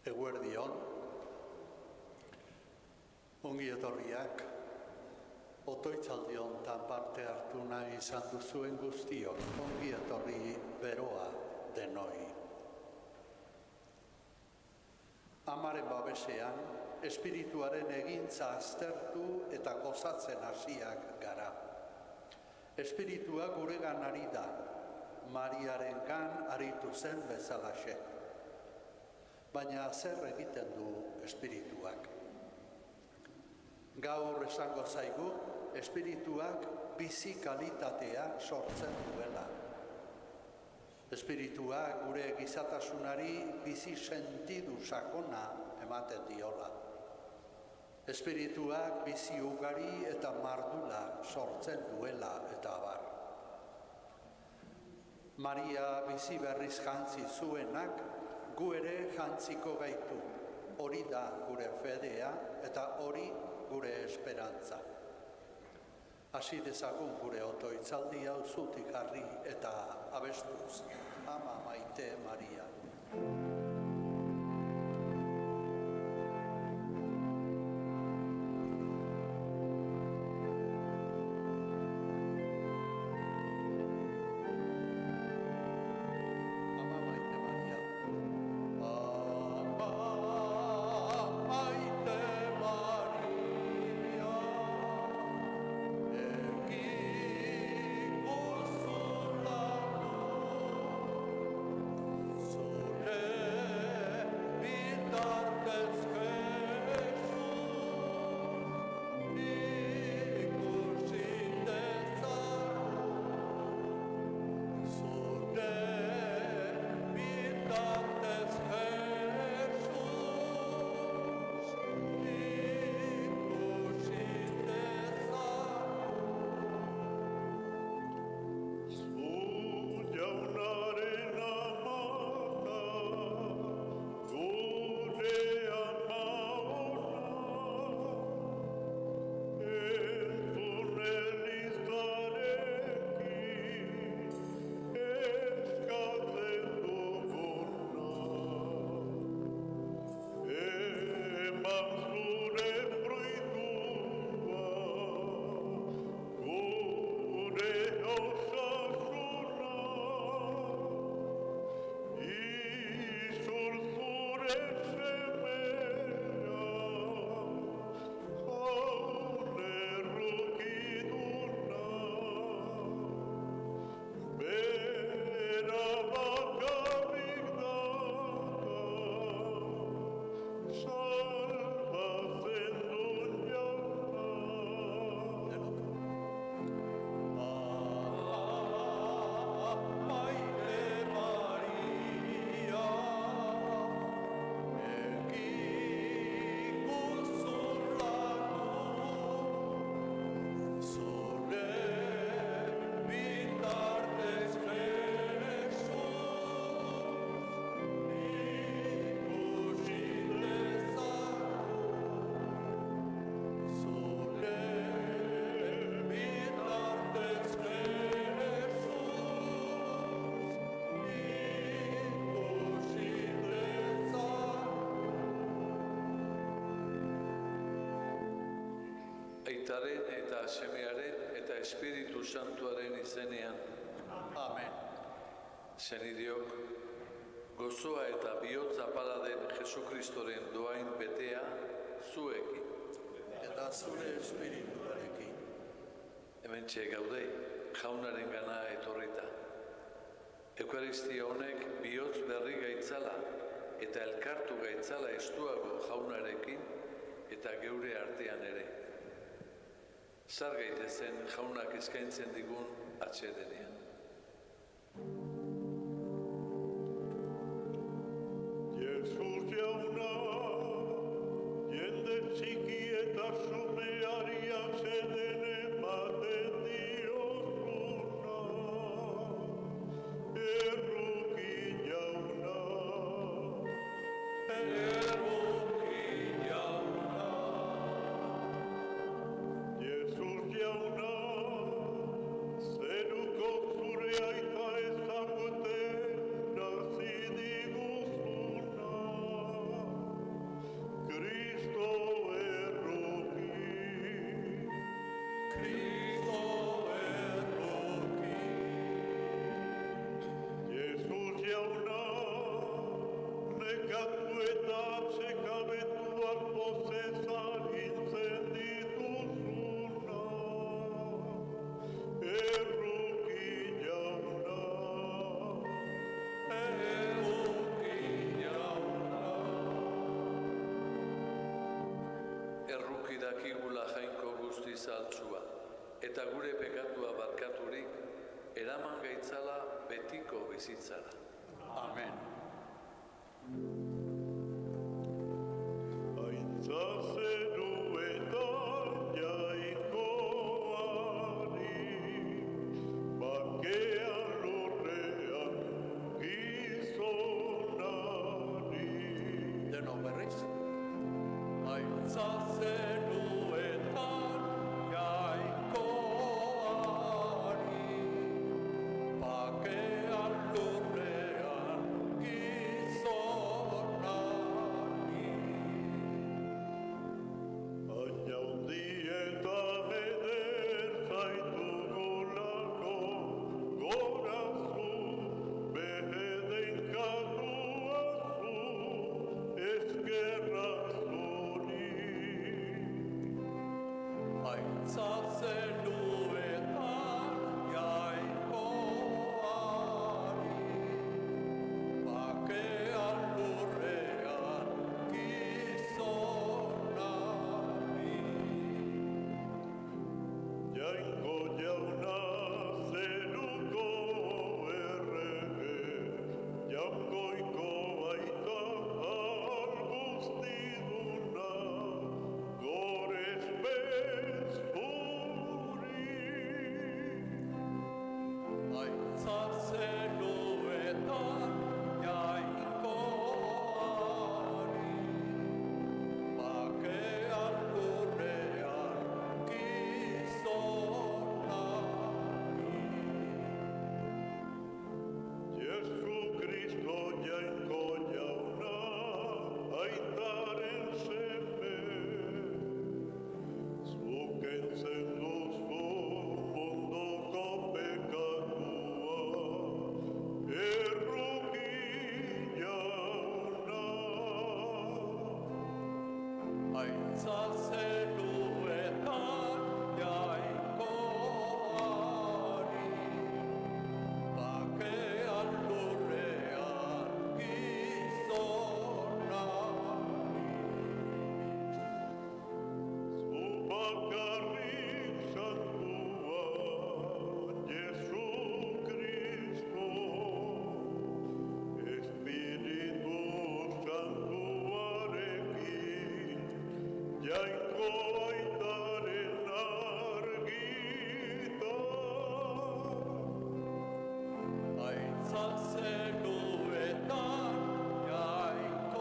Eguerdion, ongi etorriak, otoitzaldion tan parte hartu nahi izan duzuen guztiok, ongi etorri beroa denoi. Amaren babesean, espirituaren egintza aztertu eta gozatzen hasiak gara. Espiritua guregan ari da, Mariarengan aritu zen bezalaxe. Baina zer egiten du espirituak? Gaur esango zaigu, espirituak bizi kalitatea sortzen duela. Espirituak gure gizatasunari bizi sentidu sakona ematen diola. Espirituak bizi ugari eta mardula sortzen duela eta abar. Maria bizi berriz jantzi zuenak, gu ere jantziko gaitu. Hori da gure fedea eta hori gure esperantza. Hasi dezagun gure otoitzaldi hau zutik jarri eta abestuz. Ama maite Maria. Aitaren eta Semearen eta Espiritu Santuaren izenean. Amen. Senideok, gozoa eta bihotza pala den Jesukristoren doain betea zuekin. Eta zure espirituarekin. Hementxe gaude, jaunaren gana etorrita. Eukaristia honek bihotz berri gaitzala eta elkartu gaitzala estuago jaunarekin eta geure artean ere. Zar gaitezen jaunak eskaintzen digun atsedenean. Jesus jauna, jende txiki eta xumeari atseden ematen diozuna. Erruki jauna, Jesus jauna, zeruko zure aita ezaguten nazi diguzuna. dakigula Jainko guztiz altsua, eta gure pekatua barkaturik, eraman gaitzala betiko bizitzara. Amen. Aintza zeruetan jainkoari, bakean lurrean gizonari. Deno berriz. Aintza zeruetan jainkoari, bakean lurrean gizonari. Baina hundietan eder zaitugulako, gorazu, behedenkaduazu, eskerra zuri. Aintza zeruetan jainkoari, bakean lurrean gizonari. Jainko jauna zeruko errege, jaungoiko baita algustiduna, gorez bezpuri. Aintza zeruetan jainkoari, bakean lurrean gizonari. Jesu Kristo jainko jauna, aitaren seme, zuk entzen duzu mundoko pekatua, erruki jauna. Aintza zeruetan jainkoari, bakean lurrean gizonari. Zu bakarrik santua, Jesu Kristo, Espiritu Santuarekin, jainko aitaren argita. Aintza zeruetan jainkoari,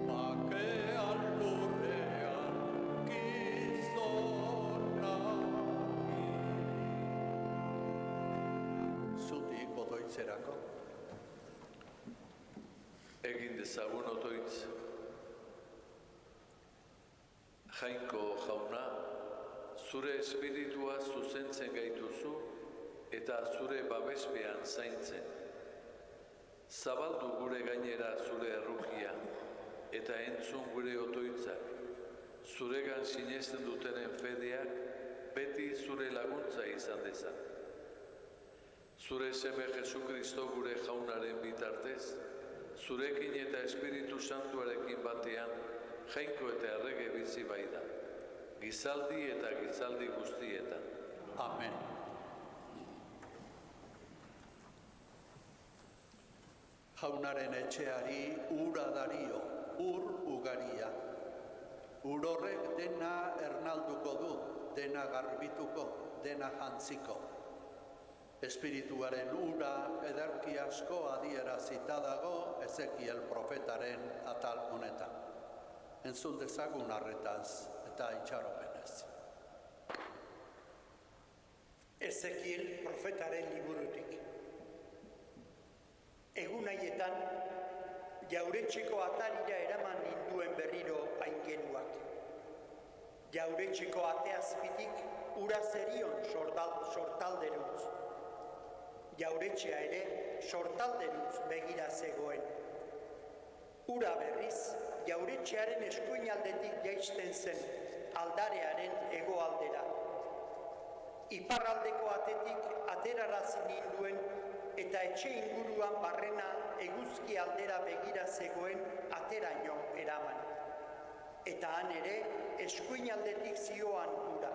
bakean lurrean gizonari. Zutik botoitzerako. Egin dezagun otoitz. Jainko jauna, zure espiritua zuzentzen gaituzu eta zure babespean zaintzen. Zabaldu gure gainera zure errukia eta entzun gure otoitzak. Zuregan sinesten dutenen fedeak beti zure laguntza izan dezan. Zure seme Jesu Kristo gure jaunaren bitartez, zurekin eta Espiritu Santuarekin batean, jainko eta errege bizi baida, gizaldi eta gizaldi guztietan. Amen. Jaunaren etxeari ura dario, ur ugaria. Ur horrek dena ernalduko du, dena garbituko, dena jantziko. Espirituaren ura ederki asko adierazita dago Ezekiel profetaren atal honetan. Entzun dezagun arretaz eta itxaropenez. Ezekiel profetaren liburutik. Egun haietan, jauretxeko atarira eraman ninduen berriro aingenuak. Jauretxeko ateazpitik ura zerion sortalderutz. Jauretxea ere sortalderutz begira zegoen. Ura berriz, jauretxearen eskuinaldetik jaisten zen, aldarearen hegoaldera. Iparraldeko atetik aterarazi ninduen eta etxe inguruan barrena eguzki aldera begira zegoen ateraino eraman. eta han ere eskuinaldetik zioan ura.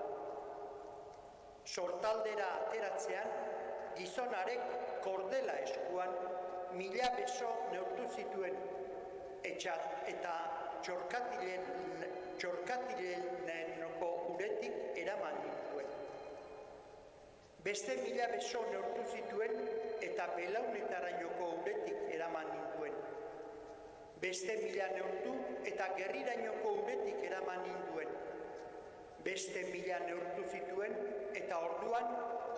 Sortaldera ateratzean, gizonarek kordela eskuan 1000 beso neurtu zituen, eta txorkatileneko uretik eraman dituen. Beste 1000 beso neurtu zituen eta belaunetarainoko uretik eraman dituen. Beste 1000 neurtu eta gerrirainoko uretik eraman dituen. Beste 1000 neurtu zituen eta orduan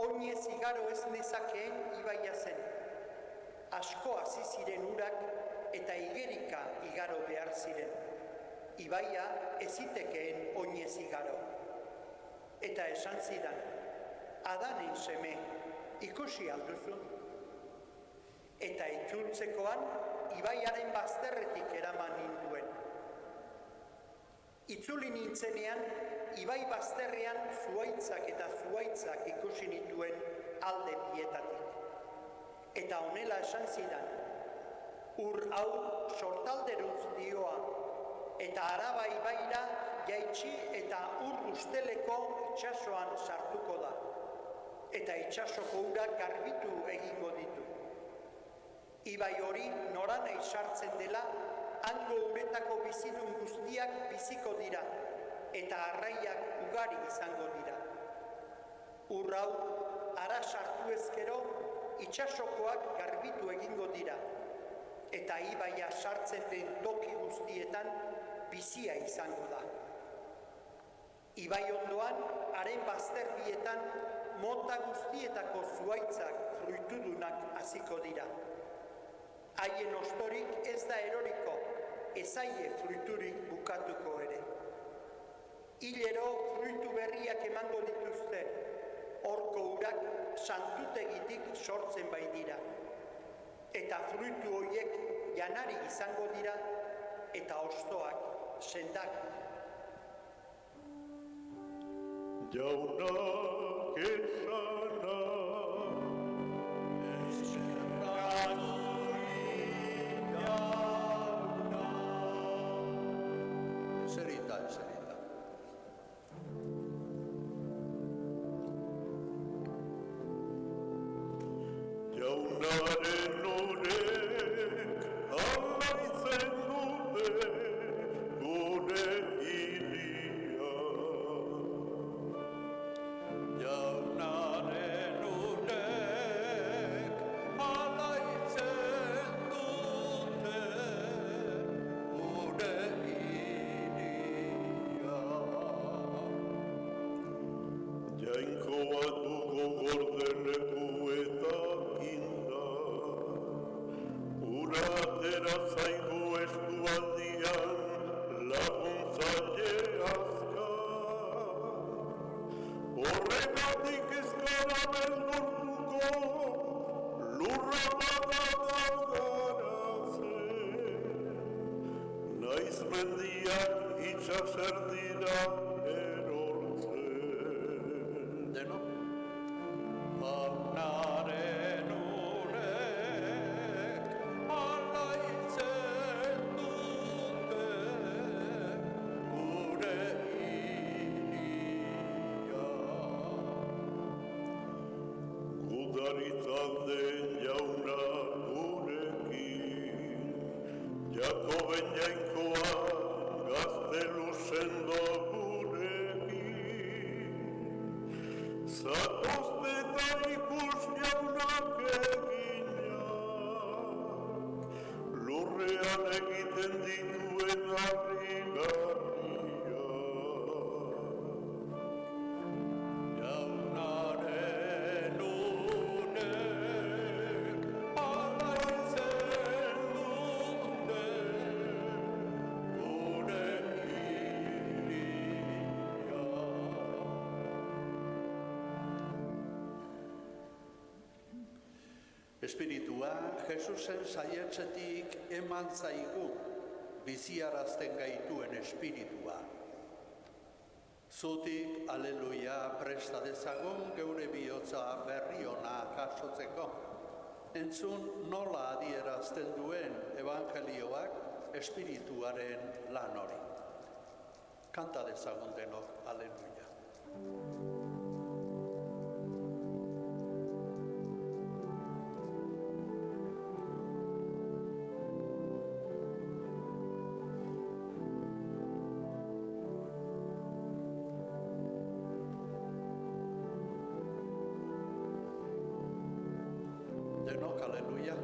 oinez igaro ez nezakeen ibaia zen. Asko hasi ziren urak eta igerika igaro behar ziren. Ibaia ez zitekeen oinez igaro. Eta esan zidan, Adanen seme, ikusi alduzu? Eta itzultzekoan, ibaiaren bazterretik eraman ninduen. Itzuli nintzenean, ibai bazterrean zuhaitzak ikusi nituen alde bietatik. Eta honela esan zidan, ur hau sortalderutz dioa, eta Araba ibaira jaitsi eta ur usteleko itsasoan sartuko da. Eta itsasoko urak garbitu egingo ditu. Ibai hori noranai sartzen dela, hango uretako bizidun guztiak biziko dira, eta arraiak ugari izango dira. Ur hau, ara sartu ezkero, itsasokoak garbitu egingo dira, eta ibaia sartzen den toki guztietan bizia izango da. Ibai ondoan, haren bazterbietan, mota guztietako zuhaitzak fruitudunak hasiko dira. Haien ostorik ez da eroriko, ez aie fruiturik bukatuko ere. Hilero fruitu berriak emango dituzte, horko urak santutegitik sortzen bai dira. Eta fruitu horiek janari izango dira, eta hostoak sendak. Jaunak esana, Eserita. jaunaren urek alaitzen dute gure hiria. Jaunaren urek alaitzen dute gure hiria. Jainkoa dugu gordeleku eta kinda, ura atera zaigu estualdian laguntzaile azkar. Horregatik ez gara beldurtuko, lurra bada garatzen, naiz mendiak itxaserdira erortzen. Deno? Jaunaren urek alaitzen dute gure hiria. Gudaritzalden jauna gurekin, Jakoben jainkoa gaztelu sendo gurekin. Zatozte eta ikus jaunak eginak, lurrean egiten dituen harrigarriak. Jaunaren urek alaitzen dute gure hiria. Espiritua Jesusen saietzetik eman zaigu, biziarazten gaituen espiritua. Zutik, aleluia, presta dezagun geure bihotza berri ona jasotzeko. Entzun nola adierazten duen evangelioak espirituaren lan hori. Kanta dezagun denok, aleluia. Denok, aleluia.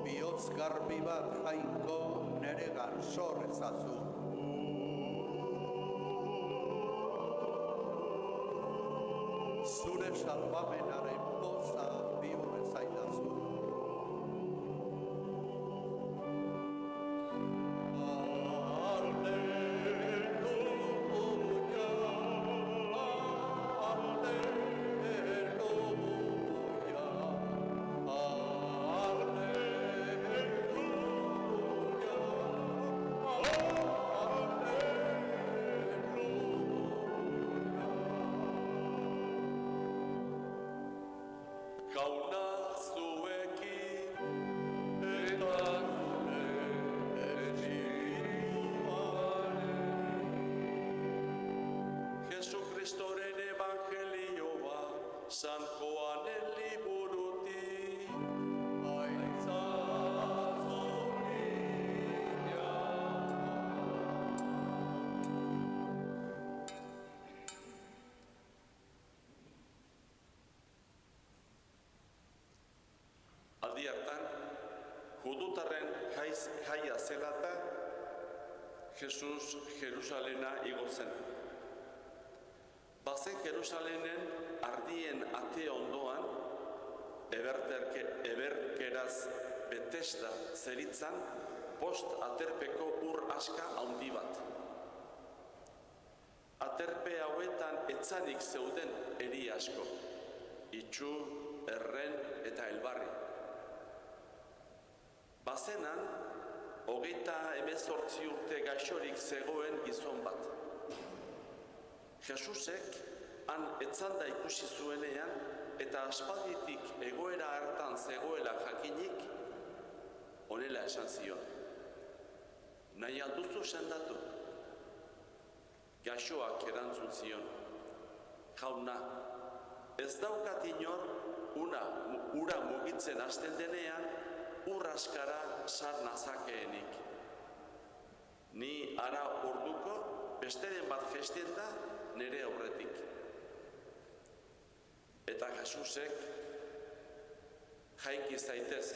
Bihotz garbi bat jainko neregan sor ezazu. Zure salbamenaren poza bihur ezaidazu. Jauna zuekin eta Jesukristoren evangelioa San Joanen liburutik Aldi hartan, judutarren jaia zela eta Jesus Jerusalena igo zen. Bazen Jerusalenen ardien ate ondoan, eberkeraz Betesda zeritzan, bost aterpeko ur aska handi bat. Aterpe hauetan etzanik zeuden eri asko, itxu, erren eta elbarri. Bazenan, 38 urte gaixorik zegoen gizon bat. Jesusek han etzanda ikusi zuenean eta aspalditik egoera hartan zegoela jakinik, honela esan zion. Nahi alduzu sendatu? Gaixoak erantzun zion. Jauna, ez daukat inor ura mugitzen hasten denean, ur askara sar nazakeenik. Ni ara orduko besteren bat jesten da nire aurretik. Eta Jesusek, jaiki zaitez,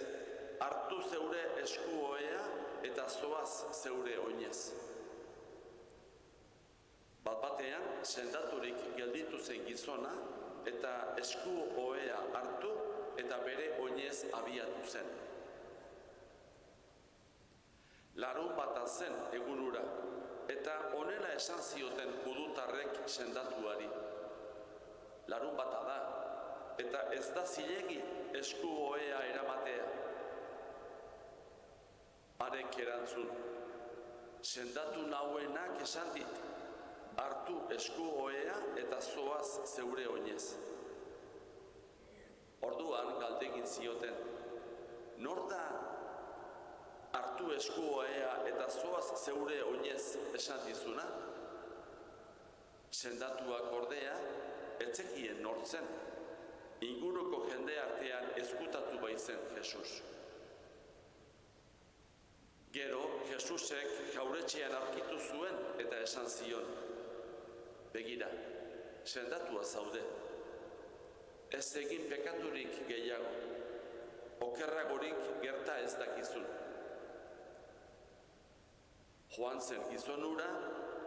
hartu zeure esku ohea eta zoaz zeure oinez. Bat-batean sendaturik gelditu zen gizona eta esku ohea hartu eta bere oinez abiatu zen. Larun bata zen egunura, eta honela esan zioten judutarrek sendatuari. Larun bata da, eta ez da zilegi esku ohea eramatea. Harek erantzun, sendatu nauenak esan dit, hartu esku ohea eta zoaz zeure oinez. Orduan galdegin zioten, nor da hartu esku ohea eta zoaz zeure oinez esan dizuna? Sendatuak ordea, etzekien nortzen, inguruko jende artean ezkutatu baitzen Jesus. Gero, Jesusek jauretxean aurkitu zuen eta esan zion, begira, sendatua zaude, ez egin pekaturik gehiago. okerragorik gerta ez dakizun. Joan zen gizon hura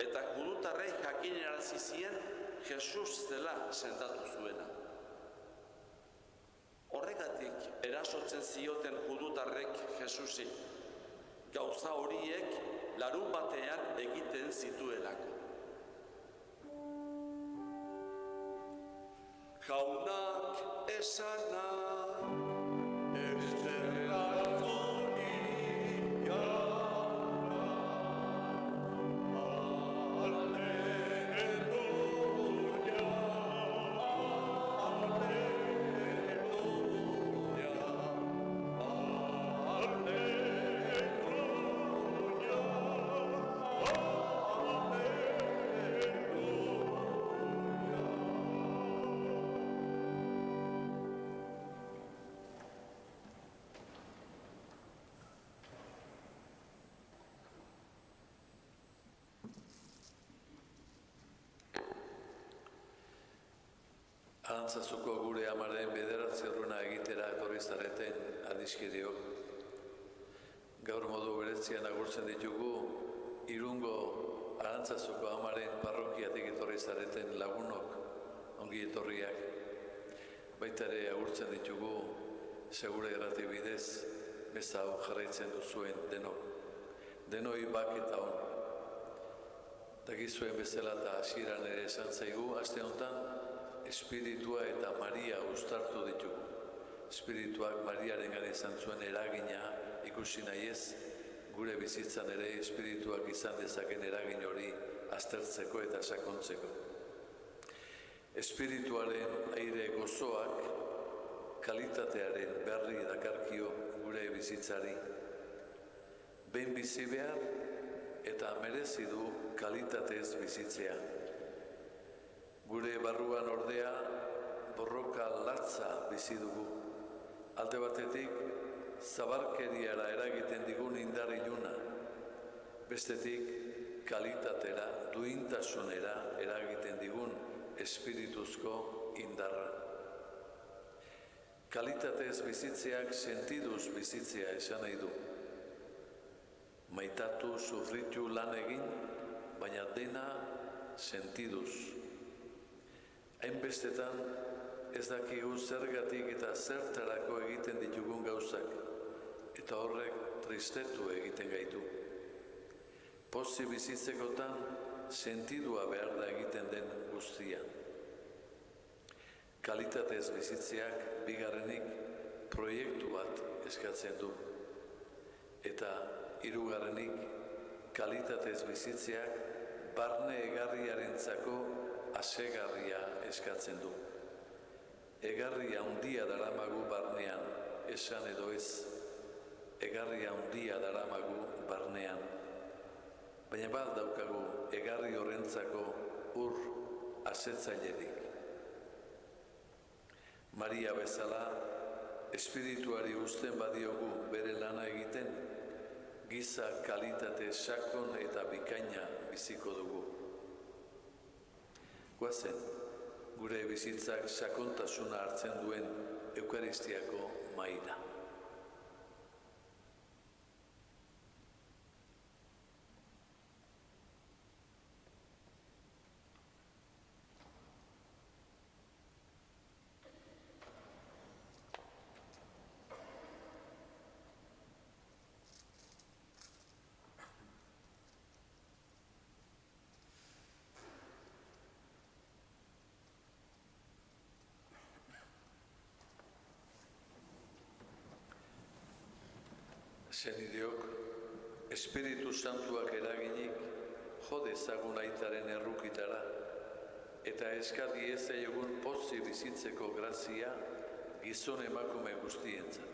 eta judutarrei jakinarazi zien Jesus zela sendatu zuena. Horregatik erasotzen zioten judutarrek Jesusi, gauza horiek larunbatean egiten zituelako. Jaunak esana Arantzazuko gure amaren bederatzi urruna egitera etorri zareten adiskiriok. Gaur modu berezian agurtzen ditugu Irungo Arantzazuko amaren parrokiatik etorri zareten lagunok ongi etorriak. Baita ere agurtzen ditugu segure irrati bidez beza hau jarraitzen duzuen denok. Denoi bak eta on. Dakizuen bezala eta hasieran ere esan zaigu, aste honetan Espiritua eta Maria uztartu ditugu. Espirituak Mariaren gana izan zuen eragina ikusi nahiez, gure bizitzan ere espirituak izan dezaken eragin hori aztertzeko eta sakontzeko. Espirituaren aire gozoak kalitatearen berri dakarkio gure bizitzari. Behin bizi behar eta merezi du kalitatez bizitzea. Gure barruan ordea borroka latza bizi dugu. Alde batetik, zabarkeriara eragiten digun indar iluna. Bestetik, kalitatera, duintasunera eragiten digun espirituzko indarra. Kalitatez bizitzeak sentiduz bizitzea esan nahi du. Maitatu, sufritu, lan egin, baina dena sentiduz. Hainbestetan ez dakigu zergatik eta zertarako egiten ditugun gauzak, eta horrek tristetu egiten gaitu. Pozi bizitzekotan sentidua behar da egiten den guztian. Kalitatez bizitzeak bigarrenik proiektu bat eskatzen du. Eta hirugarrenik kalitatez bizitzeak barne egarriarentzako asegarria eskatzen du. Egarria handia daramagu barnean, esan edo ez. Egarria handia daramagu barnean. Baina bat daukagu egarri horrentzako ur asetzailerik. Maria bezala, espirituari uzten badiogu bere lana egiten, giza kalitate sakon eta bikaina biziko dugu. Goazen, gure bizitzak sakontasuna hartzen duen Eukaristiako maila. Senideok, Espiritu Santuak eraginik jo dezagun aitaren errukitara eta eska diezaiogun pozi bizitzeko grazia gizon emakume guztientzat.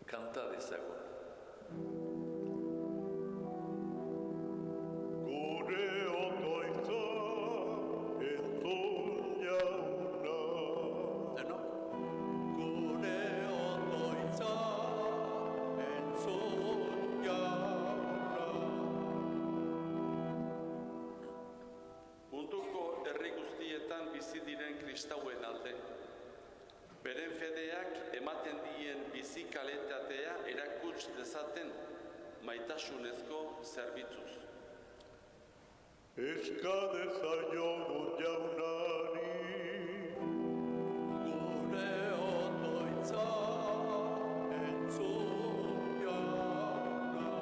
Kanta dezagun. Gure otoitza entzun jauna. Denok? Gure otoitza entzun jauna. Munduko herri guztietan bizi diren kristauen alde, beren fedeak ematen dien bizi kalitatea erakuts dezaten maitasunezko zerbitzuz. Eska dezaiogun jaunari, Gure otoitza entzun jauna.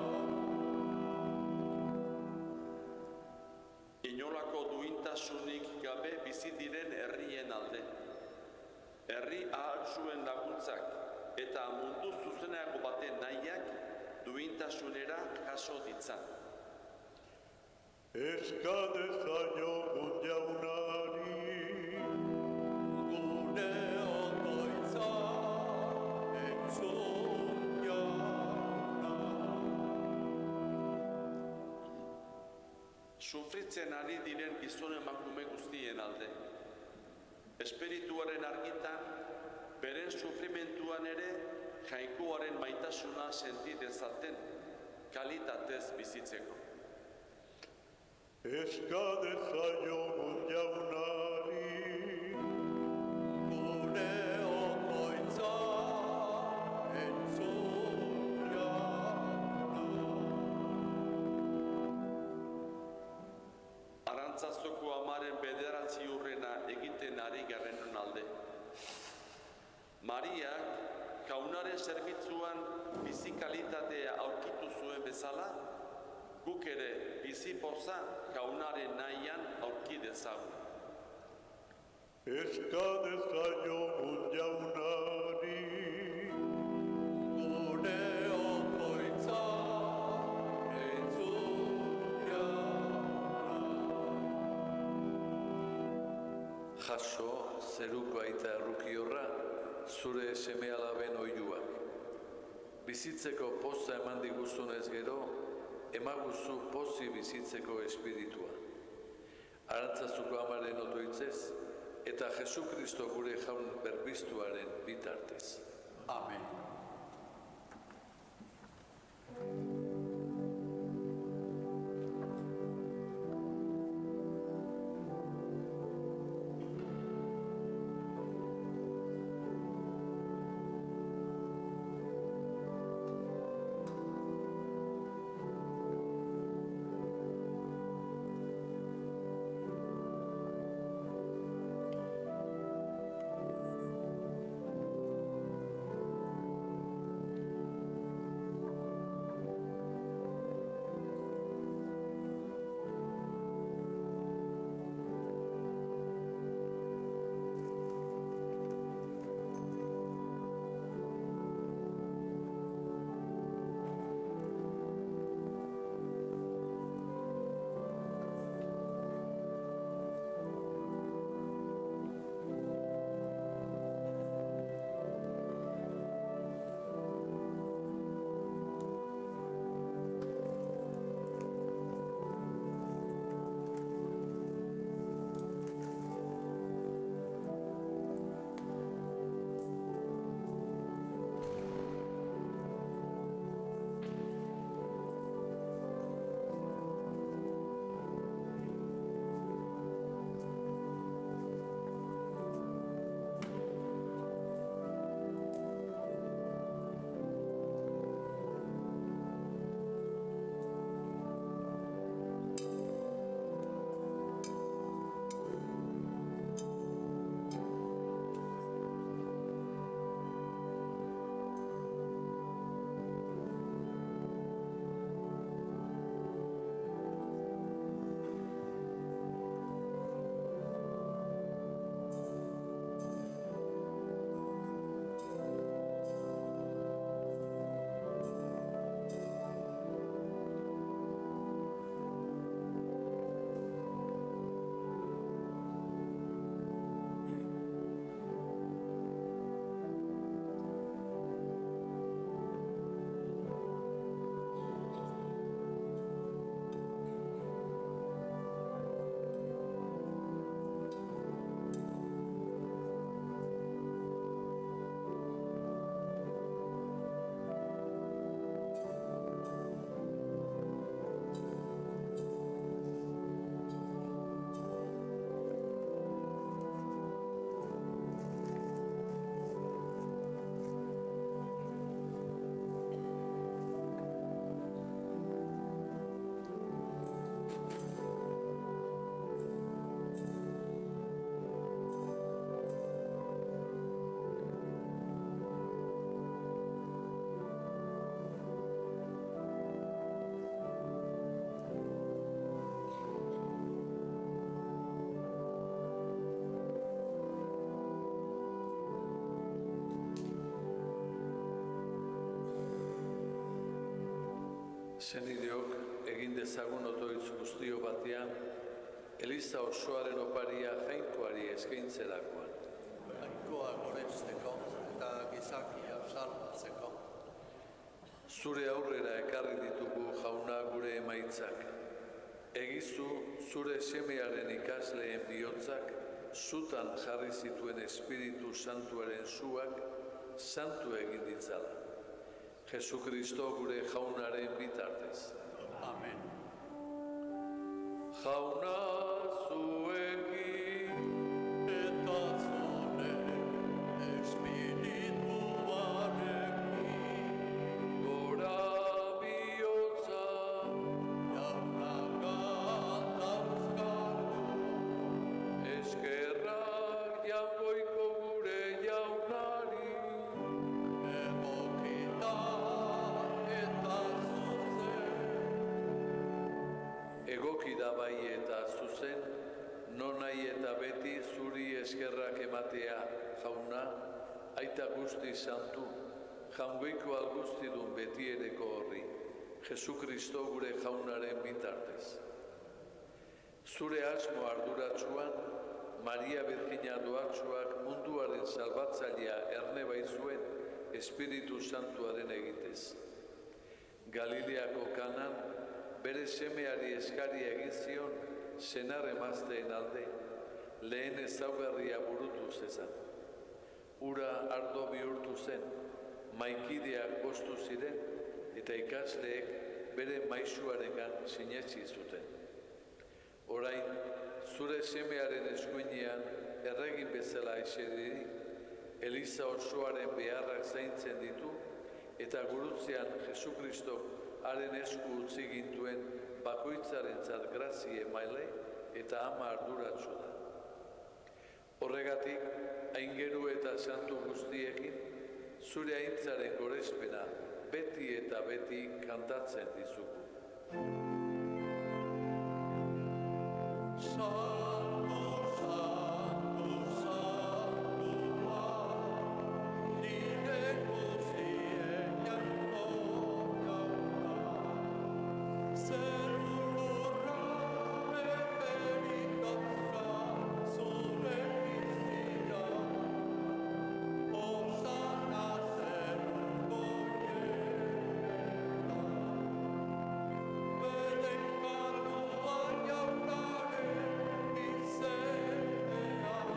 Inolako duintasunik gabe bizi diren herrien alde. Herri ahaltsuen laguntzak eta mundu zuzenago baten nahiak duintasunera jaso ditzan. eska dezaiogun jaunari, Gure otoitza entzun jauna. Sufritzen ari diren gizon emakume guztien alde. Espirituaren argitan, beren sufrimentuan ere jainkoaren maitasuna senti dezaten kalitatez bizitzeko. eska dezaiogun jaunari, Gure otoitza entzun jauna. Arantzazoko amaren bederatzi urrena egiten ari garrenon alde. Mariak kaunaren zerbitzuan bizi kalitatea aurkitu zuen bezala, guk ere bizi poza kaunaren nahian aurki dezagun. eska dezaiogun jaunari, Gure otoitza entzun jauna. Jaso zeruko aita errukiorra zure seme-alaben oihuak. Bizitzeko poza eman diguzunez gero, emaguzu pozi bizitzeko espiritua. Arantzazuko amaren otoitzez eta Jesu Kristo gure jaun berbiztuaren bitartez. Amen. Senideok, egin dezagun otoitz guztio batean, Eliza osoaren oparia jainkoari eskaintzerakoan. Jainkoa goresteko eta gizakia salbatzeko. Zure aurrera ekarri ditugu jauna gure emaitzak. Egizu zure semearen ikasleen bihotzak zutan jarri zituen Espiritu Santuaren suak santu egin ditzala. Jesukristo gure jaunaren bitartez. Amen. Jauna zuekin Eta zure espirituarekin gora bihotza jaunagat dauzkagu. eskerrak jangoiko gure jaunari. Egokita eta zuzen. Egoki da bai eta zuzen, nonai eta beti zuri eskerrak ematea, jauna, aita guzti santu, jangoiko alguztidun beti ereko horri, Jesukristo gure jaunaren bitartez. Zure asmo arduratsuan, Maria Birjina doatsuak munduaren salbatzailea erne baizuen Espiritu Santuaren egitez. Galileako Kanan, bere semeari eskari egin zion senar emazteen alde, lehen ezaugarria burutu zezan. Ura ardo bihurtu zen, maikideak postu ziren, eta ikasleek bere maisuarengan sinetsi zuten. Orain, zure semearen eskuinean erregin bezala eseririk, Eliza osoaren beharrak zaintzen ditu, eta gurutzean Jesukristok haren esku utzi gintuen bakoitzarentzat grazie emaile eta ama arduratsu da. Horregatik, aingeru eta santu guztiekin, zure aintzaren gorespena beti eta beti kantatzen dizugu. Santu, santu, santua, nire guztien jainko jauna. Zer lurra beberik dauzka zure bizira, Osana zeruko jenetan. Beren barruan jaunaren izenean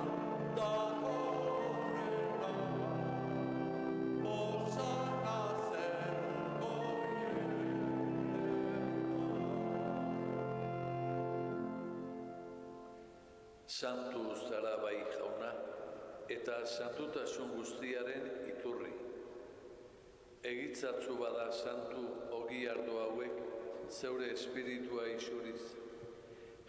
datorrena, Osana zeruko Santu zara bai jauna, eta santutasun guztiaren iturri. Egitzatzu bada santu ogi ardo hauek zeure espiritua isuriz.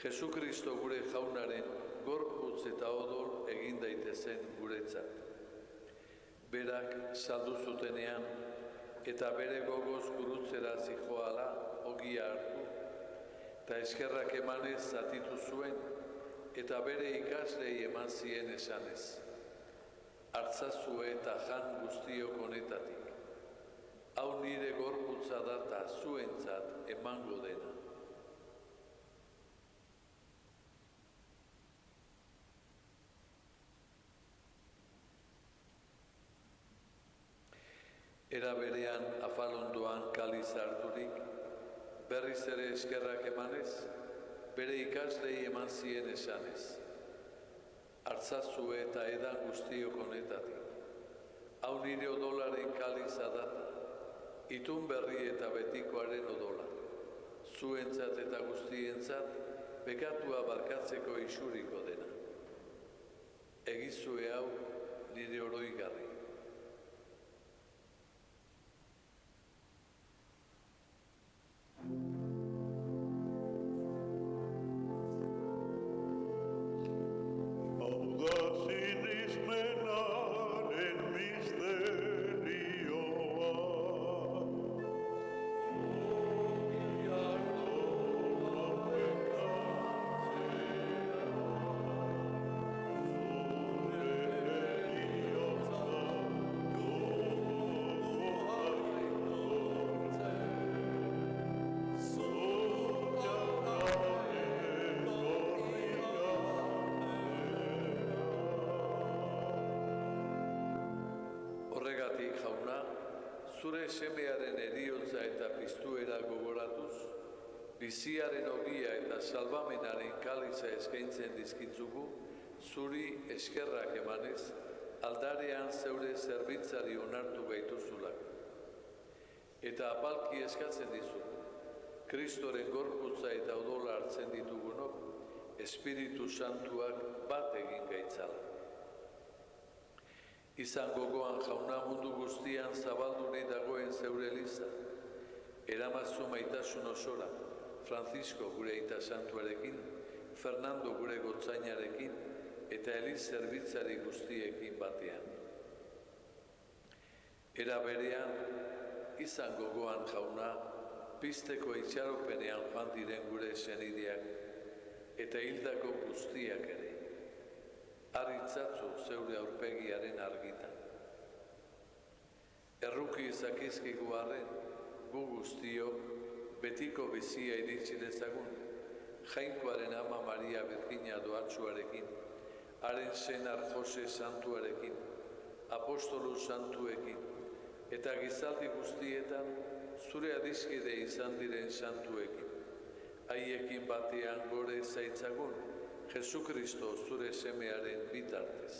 Jesukristo gure jaunaren gorputz eta odol egin daitezen guretzat. Berak saldu zutenean eta bere gogoz gurutzera zijoala ogia hartu, eta eskerrak emanez zatitu zuen, eta bere ikaslei eman zien esanez. Hartzazue eta jan guztiok honetatik. Hau nire gorputza da eta zuentzat emango dena. Era berean afalondoan kaliz harturik, berriz ere eskerrak emanez, bere ikaslei eman zien esanez. Hartzazue eta edan guztiok honetatik. Hau nire odolaren kaliza data, itun berri eta betikoaren odola. Zuentzat eta guztientzat, bekatua barkatzeko isuriko dena. Egizue hau nire oroigarri. Hau da sinismenaren misterioa. Zure jauna, zure semearen eriotza eta piztuera gogoratuz, biziaren ogia eta salbamenaren kaliza eskaintzen dizkitzugu, zuri eskerrak emanez, aldarean zeure zerbitzari onartu gaituzulak. Eta apalki eskatzen dizugu, Kristoren gorputza eta odola hartzen ditugunok, Espiritu Santuak bat egin gaitzala. Izan gogoan jauna mundu guztian zabalduri dagoen zeure eliza, eramazu maitasun osora, Francisco gure aita santuarekin, Fernando gure gotzainarekin, eta eliz zerbitzari guztiekin batean. Era berean, izan gogoan jauna, pizteko itxaropenean joan diren gure senideak, eta hildako guztiak ere, aritzatzu zeure aurpegiaren argitan. Erruki zakizkigu arren, gu guztiok betiko bizia iritsi dezagun, Jainkoaren ama Maria Virginia doatsuarekin, haren senar Jose santuarekin, apostolu santuekin, eta gizaldi guztietan zure adiskide izan diren santuekin. Haiekin batean gore zaitzagun, Jesukristo zure semearen bitartez.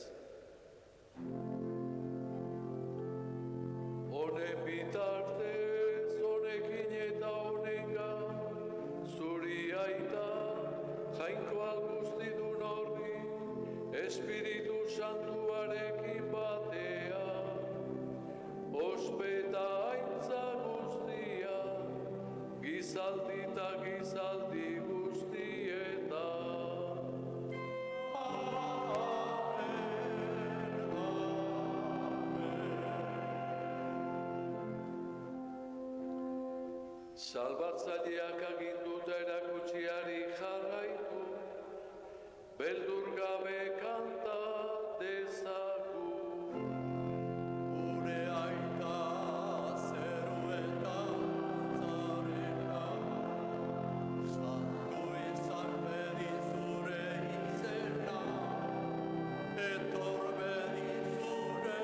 Honen bitartez, honekin eta honengan, zuri aita, Jainko guztidun horri, Espiritu Santuarekin batean, ospeta aintza guztia, gizaldi eta gizaldi guztieta. Salbatzaileak aginduta erakutsiari jarraitu, beldur gabe kanta dezagu. Gure aita zeruetan zarena, santu izan bedi zure izena, etor bedi zure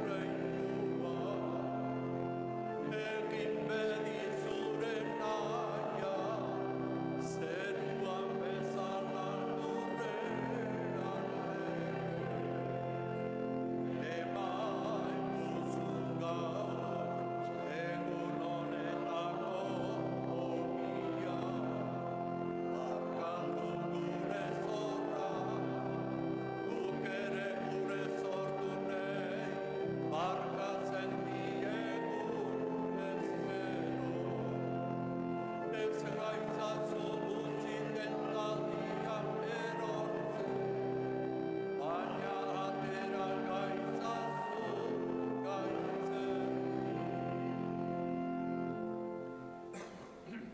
reinua, egin bedi zure naia, zeruan bezala lurrean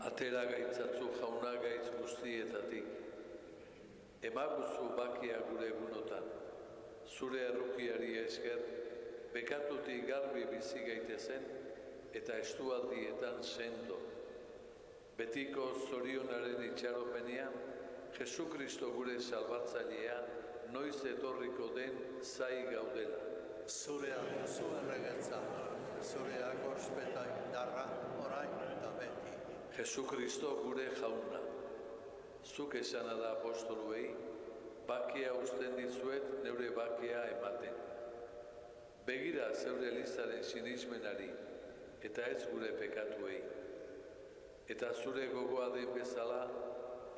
Atera gaitzatzu jauna gaitz guztietatik, emaguzu bakia gure egunotan, zure errukiari esker, bekatutik garbi bizi gaitezen eta estualdietan sendo. Betiko zorionaren itxaropenean, Jesukristo gure salbatzailea, noiz etorriko den zai gaudela. Zurea duzu erregetza, zurea ospeta indarra, orain eta beti. Jesukristo gure jauna, zuk esana da apostoluei, bakia uzten dizuet neure bakia ematen. Begira zeure elizaren sinismenari, eta ez gure pekatuei. Eta zure gogoa den bezala,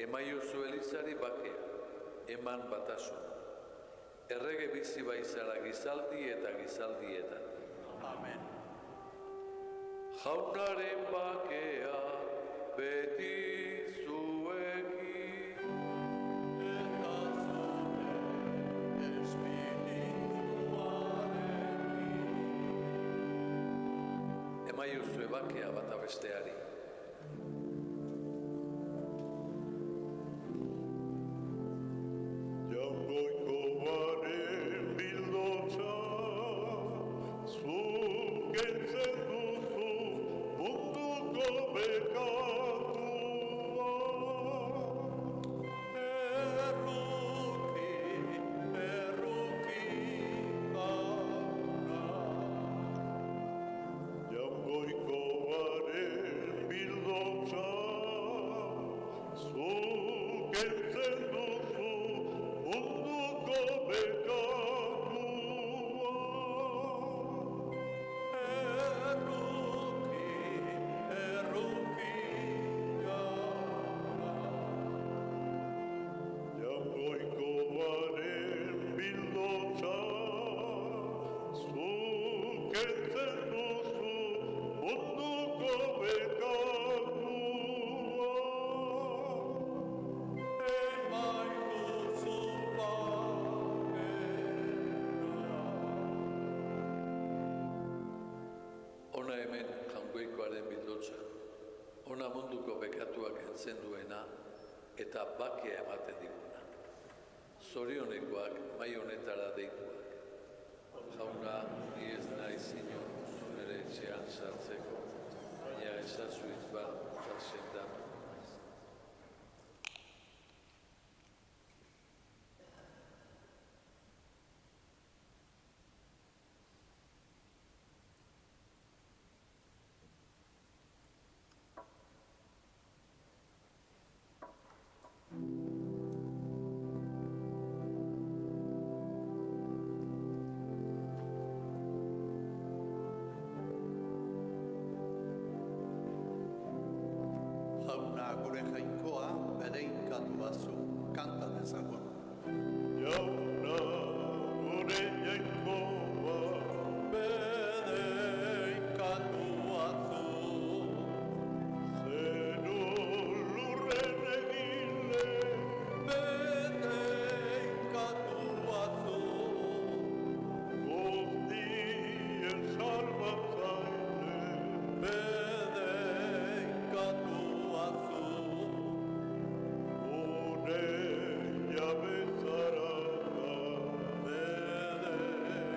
emaiozu elizari bakia, eman batasuna. Errege bizi baizara gizaldi eta gizaldietan. Amen. Jaunaren bakea beti zuekin. eta zure espirituarekin. Emaiozue bakea bata besteari. Jaungoikoaren bildotza, zuk kentzen duzu munduko bekatua. Erruki, erruki gauna, hemen jaungoikoaren bildotza, ona munduko bekatuak entzen duena eta bakia ematen diguna. Zorionekoak mai honetara deituak. Jauna, ni ez naiz inor nire etxean sartzeko, baina ezazuiz bat sendatu. Jauna gure jainkoa bere inkatua zu, kanta dezagun. Jauna gure jainkoa Bere inkatua zu, zeru lurren egile bere inkatua zu, guztien salbatzaile bere inkatua zu, gure jabezara bere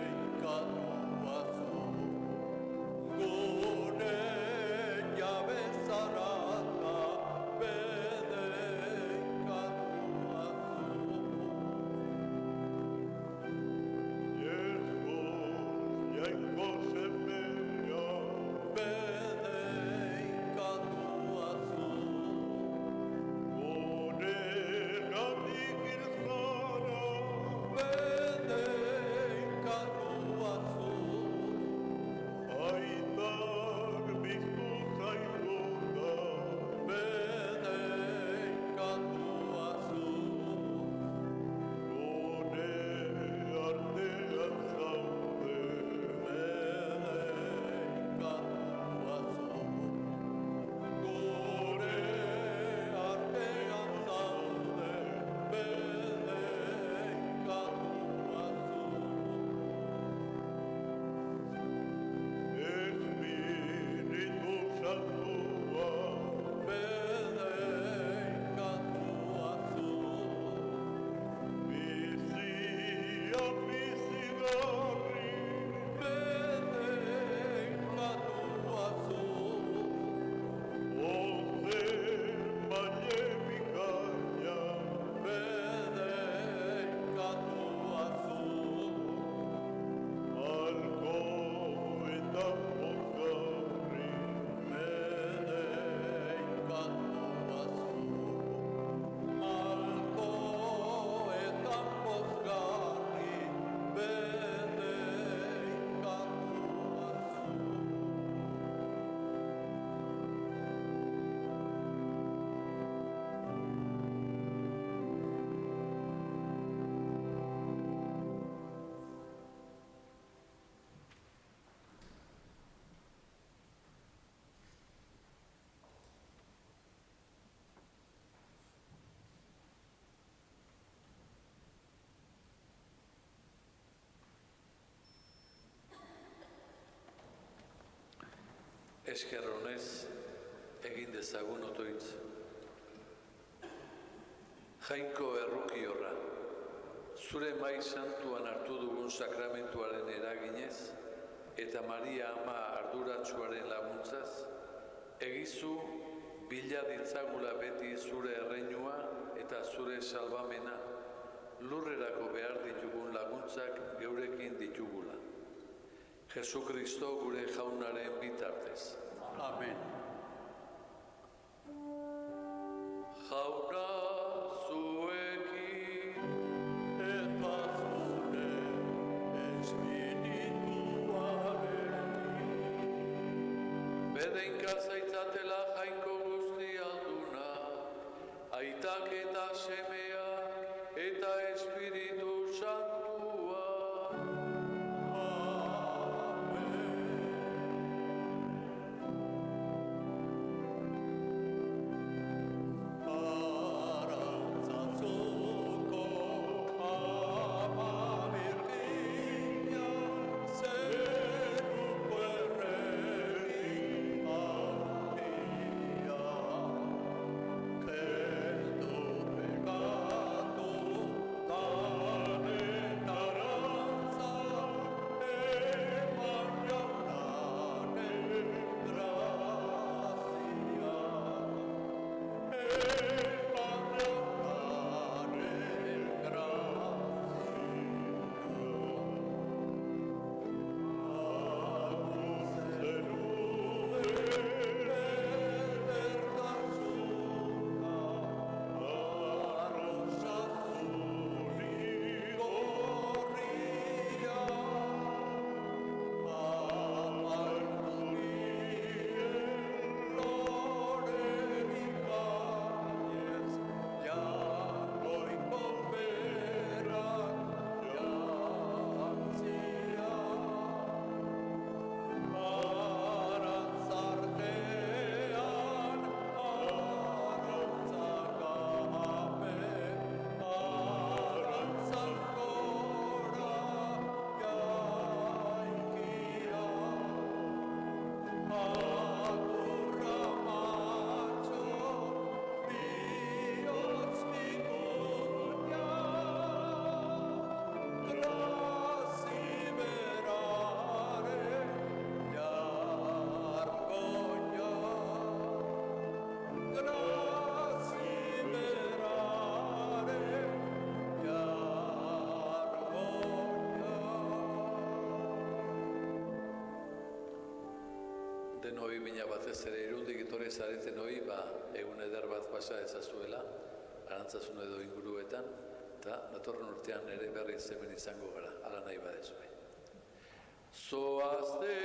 inkatua zu, gure jabe zarata, bere inkatua zu. Jesus jainko semea Bere inkatua zu, gure gatik ilzara bere inkatua zu, aitak biztu zaituta bere inkatua zu, gure artean zaude bere inkatua zu, gure artean zaude, bere inkatua zu. Espiritu Santua Bere inkatua zu, bizia bizigarri bere inkatua zu, ozen baile bikaina bere inkatua zu, alko eta pozgarri bere inkatua zu, alko eta pozgarri, bere inkatua zu. Esker honez, egin dezagun otoitz. Jainko erruki horra, zure mai santuan hartu dugun sakramentuaren eraginez, eta Maria ama arduratsuaren laguntzaz, egizu bila ditzagula beti zure erreinua eta zure salbamena, lurrerako behar ditugun laguntzak geurekin ditugula. Jesu Kristo gure jaunaren bitartez. Amen. Jauna zuekin Eta zure espirituarekin, bedenka zaitzatela jainko guzti alduna, aitak eta semeak eta Espiritu Santua. Arantzazuko ama Virginia, zeruko erregi denoi bina batez ere Irundik etorri zareten hoi, egun eder bat pasa ezazuela, Arantzazun edo inguruetan, eta datorren urtean ere berriz hemen izango gara, ala nahi badezue. Zoazte